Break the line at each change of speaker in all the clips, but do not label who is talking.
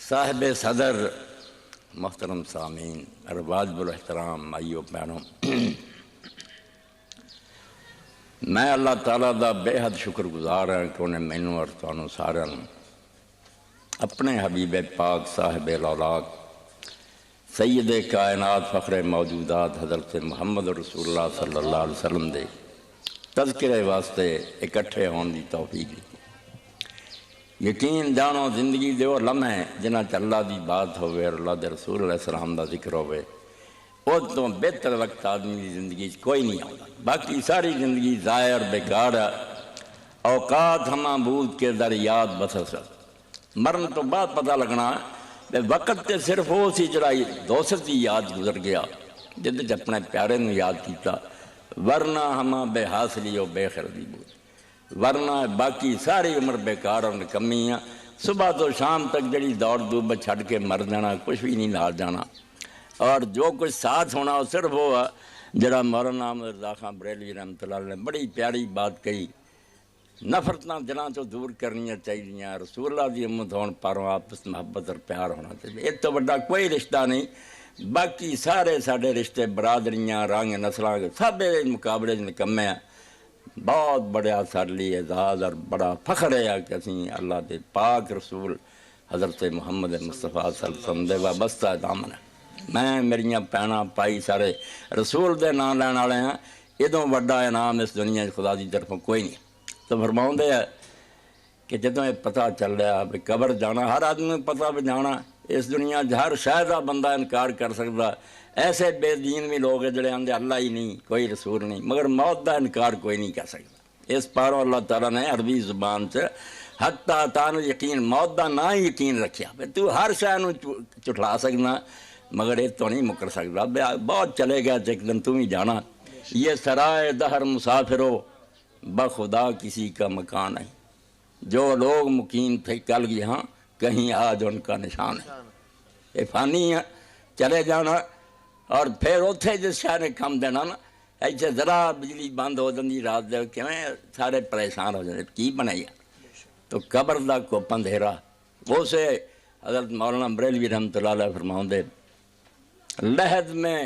صاحب صدر محترم سامعین ارواجب الاحترام مائیو بہنوں، میں اللہ تعالیٰ دا بے حد شکر گزار ہوں کہ انہیں مینوں اور تانوں سارے اپنے حبیب پاک صاحب الاولاق سید کائنات فخر موجودات حضرت محمد رسول اللہ صلی اللہ علیہ وسلم دے تذکرے واسطے اکٹھے ہون دی توفیق دی۔ یقین جانو زندگی دے وہ لمحے جنہ چ اللہ دی بات ہوئے اور اللہ دے رسول علیہ السلام دا ذکر ہوئے، وہ تو بہتر وقت آدمی دی زندگی کوئی نہیں آتا۔ باقی ساری زندگی ضائع اور بیکار ہے، اوقات ہماں بود کے دریات بسر مرن تو بعد پتہ لگنا ہے وقت تے صرف وہ سی جڑائی دوست دی یاد گزر گیا جدے اپنے پیارے نو یاد کیتا، ورنہ ہماں بے حاصلی و بے خردی بود، ورنہ باقی ساری عمر بیکار اور نکمی ہیں۔ صبح تو شام تک جڑی دوڑ دوب چھڑ کے مر جانا، کچھ بھی نہیں نال جانا، اور جو کچھ ساتھ ہونا وہ صرف وہ جڑا مولانا احمد رضا خان بریلوی رحمۃ اللہ علیہ نے بڑی پیاری بات کہی، نفرتاں دلاں تو دور کرنیاں چاہیے، رسول اللہ دی امت ہون پاروں آپس محبت اور پیار ہونا چاہیے۔ اس تو بڑا کوئی رشتہ نہیں، باقی سارے ساڈے رشتے برادریاں رنگ نسلاں سب مقابلے نکمے ہیں۔ بہت بڑا سارے لیے اعزاز اور بڑا فخر ہے کہ اسی اللہ دے پاک رسول حضرت محمد مصطفیٰ صلی اللہ علیہ وسلم دے وابستہ دامن ہے۔ میں میریاں پینا پائی سارے رسول دے نام لین والے ہیں، ادوں بڑا انعام اس دنیا خدا دی طرفوں کوئی نہیں۔ تو فرماؤں دے ہے کہ جدوں یہ پتہ چل رہا ہے قبر جانا، ہر آدمی پتہ بھی جانا، اس دنیا ہر شاید بندہ انکار کر سکتا، ایسے بے دین بھی لوگ ہیں جڑے آندے اللہ ہی نہیں، کوئی رسول نہیں، مگر موت دا انکار کوئی نہیں کر سکتا۔ اس پاروں اللہ تعالیٰ نے عربی زبان سے حتیٰ تان یقین موت دا نہ ہی یقین رکھیا، تو ہر شے نو چٹھلا سکنا مگر یہ تو نہیں مکر سکتا، بہت چلے گیا ایک دن تم ہی جانا۔ یہ سرائے دہر مسافرو بخدا کسی کا مکان نہیں، جو لوگ مقیم تھے کل یہاں کہیں آج ان کا نشان ہے۔ یہ فانی ہے، چلے جانا، اور پھر اتھے جس شہر نے کم دینا نا، ایسے ذرا بجلی بند ہو جاتی رات دے کیویں سارے پریشان ہو جاتے کی بنائی۔ تو قبر دا کو اندھیرا وہ سے حضرت مولانا بریلوی رحمۃ اللہ علیہ فرماؤں دے لحد میں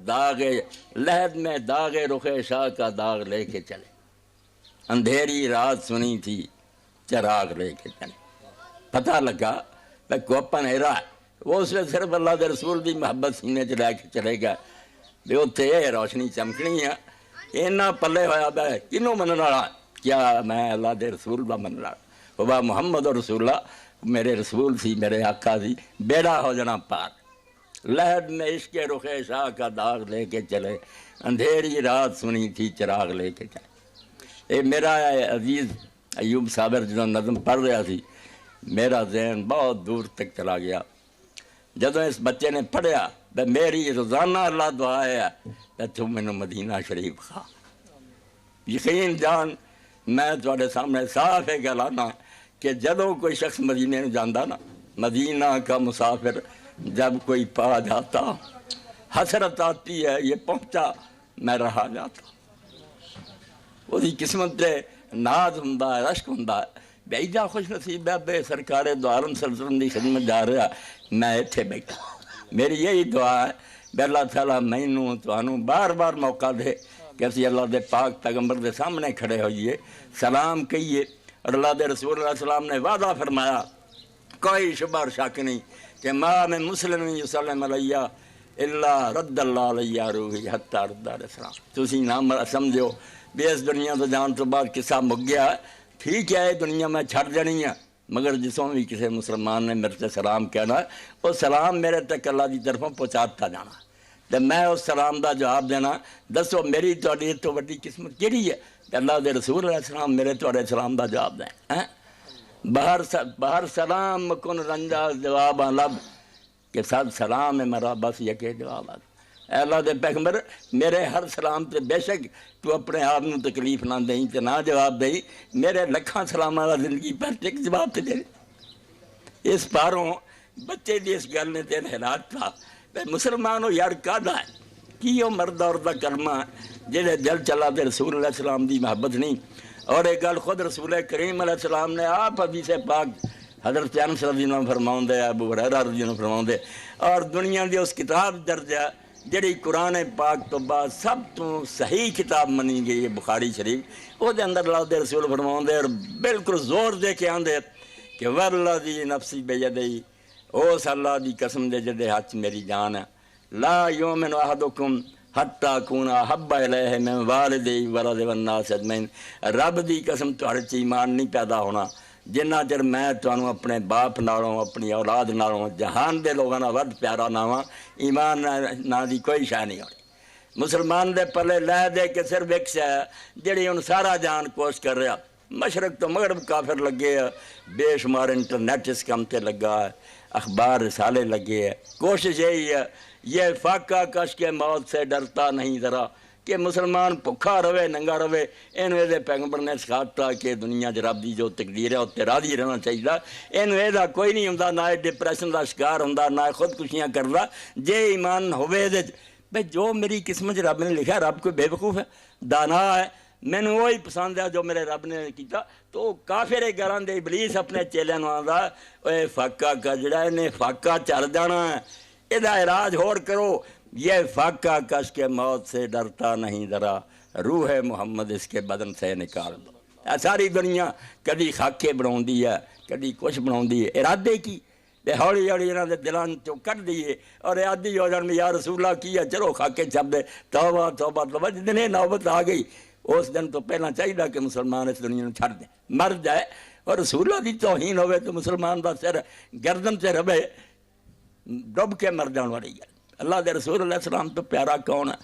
داغ رخ شاہ کا داغ لے کے چلے، اندھیری رات سنی تھی چراغ لے کے چلے، پتہ لگا کہ کوپا اندھیرا ہے، وہ اس میں صرف اللہ دے رسول دی محبت سینے چ لے کے چلے گا بھی اتنے یہ روشنی چمکنی ہے۔ اینا پلے ہوا بھائی کنوں منن والا، کیا میں اللہ دے رسول دا منن والا، وہ محمد رسول اللہ میرے رسول سی، میرے آقا سی، بیڑا ہو جانا پار۔ لہد میں عشق رخ شاہ کا داغ لے کے چلے، اندھیری رات سنی تھی چراغ لے کے چلے۔ اے میرا عزیز ایوب صابر جنہوں نظم پڑھ رہا سی، میرا ذہن بہت دور تک چلا گیا جدوں اس بچے نے پڑھیا، میری روزانہ اللہ دعا ہے کہ تم مینوں مدینہ شریف کھا۔ یقین جان میں تواڈے سامنے صاف ہے گلانا کہ جدوں کوئی شخص مدینے میں جاندہ نا، مدینہ کا مسافر جب کوئی پا جاتا حسرت آتی ہے یہ پہنچا میں رہا جاتا۔ وہی قسمت دے ناز ہندہ ہے، رشک ہندہ ہے، بیجا خوش نصیب ہے بے سرکار دو عالم صلی اللہ علیہ وسلم دی خدمت جا رہا میں اتھے بیٹھا۔ میری یہی دعا ہے کہ اللہ تعالیٰ مینوں توانوں بار بار موقع دے کہ اسی اللہ دے پاک پیغمبر دے سامنے کھڑے ہوئیے، سلام کہیے، اور اللہ دے رسول علیہ السلام نے وعدہ فرمایا کوئی شبہ اور شک نہیں کہ ما من مسلم یسلم علیہ الا رد اللہ علیہ روحی حتی رد علیہ السلام۔ تسی نام سمجھو بھی اس دنیا تو جان تو بعد قصہ مک گیا ہے، ٹھیک ہے دنیا میں چھڑ جانی ہے، مگر جسوں بھی کسی مسلمان نے میرے سے سلام کہنا ہے وہ سلام میرے تک اللہ کی طرفوں پہنچاتا جانا، تو میں اس سلام دا جواب دینا۔ دسو میری تواڈی تو بڑی قسمت کیڑی ہے کہ اللہ دے رسول علیہ السلام میرے تواڈے سلام دا جواب دیں۔ بہر سلام کن رنجا جواب لب کہ سب سلام ہے میرا بس یہ کہ جواب آ۔ اے اللہ دے پیغمبر میرے ہر سلام تے بے شک تو اپنے آپ نو تکلیف نہ دیں تے نہ جواب دیں، میرے لکھاں سلام والا زندگی پر ایک جواب تے دے۔ اس پاروں بچے دی اس گل نے تین حیرات تھا مسلمانوں یار کادا ہے کی وہ مرد اور دا کلمہ جہے دل چلا تے رسول علیہ السلام دی محبت نہیں، اور ایک گل خود رسول کریم علیہ السلام نے آپ حدیث پاک حضرت انس رضی اللہ عنہ فرماؤندے، ابو ہریرہ رضی اللہ عنہ فرماؤندے، اور دنیا دی اس کتاب درجہ جڑی قرآن پاک تو بعد سب تو صحیح کتاب منی گئی ہے بخاری شریف، وہ دے اندر اللہ دے رسول فرماؤندے اور بالکل زور دے کے آندے کہ والذی نفسی بیدی، اس اللہ دی قسم دے جدے ہاتھ میری جان ہے، لا یؤمن احدکم حتی اکون احب الیہ من والدی ولد والناس اجمعین، رب دی قسم تہاڈے چ ایمان نہیں پیدا ہونا جنہ چر میں تمہیں اپنے باپ نالوں اپنی اولاد نالوں جہان دے لوگوں نال ود پیارا نہ ہواں، ایمان نہ دی کوئی شے نہیں ہونی۔ مسلمان دے پلے لے دے کے صرف ایک شے جڑی ہن سارا جان کوشش کر رہا، مشرق تو مغرب کافر لگے ہے، بے شمار انٹرنیٹ اس کام تے لگا ہے، اخبار رسالے لگے ہے، کوشش یہی ہے یہ فاقہ کش کے موت سے ڈرتا نہیں ذرا، کہ مسلمان بھکھا رہے ننگا رہے، اینو دے پیغمبر نے سکھاتا کہ دنیا رب دی جو تقدیر ہے اتنے راضی رہنا چاہیے، اینو دا کوئی نہیں ہوندا، نہ ڈپریشن دا شکار ہوندا، نہ خودکشیاں کردا، جے ایمان ہوے دے بھئی جو میری قسمت رب نے لکھا، رب کوئی بے وقوف ہے، دانا ہے، مینوں وہی پسند ہے جو میرے رب نے کیتا۔ تو کافر گھراں دے ابلیس اپنے چیلیاں نوں آندا اے فاقہ کا جڑا نے فاقہ چل جانا ہے، ادا علاج ہور کرو، یہ فاقہ کش کے موت سے ڈرتا نہیں ذرا، روح محمد اس کے بدن سے نکال دو۔ ساری دنیا کدی خاکے بناؤندی ہے، کدی کچھ بناؤندی ہے، ارادے کی تے ہولی ہولی انہاں دے دلاں چوں کٹ دیے اور ارادی ہو جان میں یا رسول اللہ کی ہے، چلو خاکے چھپ دے، توبہ توبہ توبہ، جس دن یہ نوبت آ گئی اس دن تو پہلا چاہیے کہ مسلمان اس دنیا چھڑ دے، مر جائے، اور رسول اللہ دی توہین ہوئے تو مسلمان دا سر گردن سے رہے ڈب کے مر جان والی ہے۔ اللہ دے رسول علیہ السلام تو پیارا کون ہے؟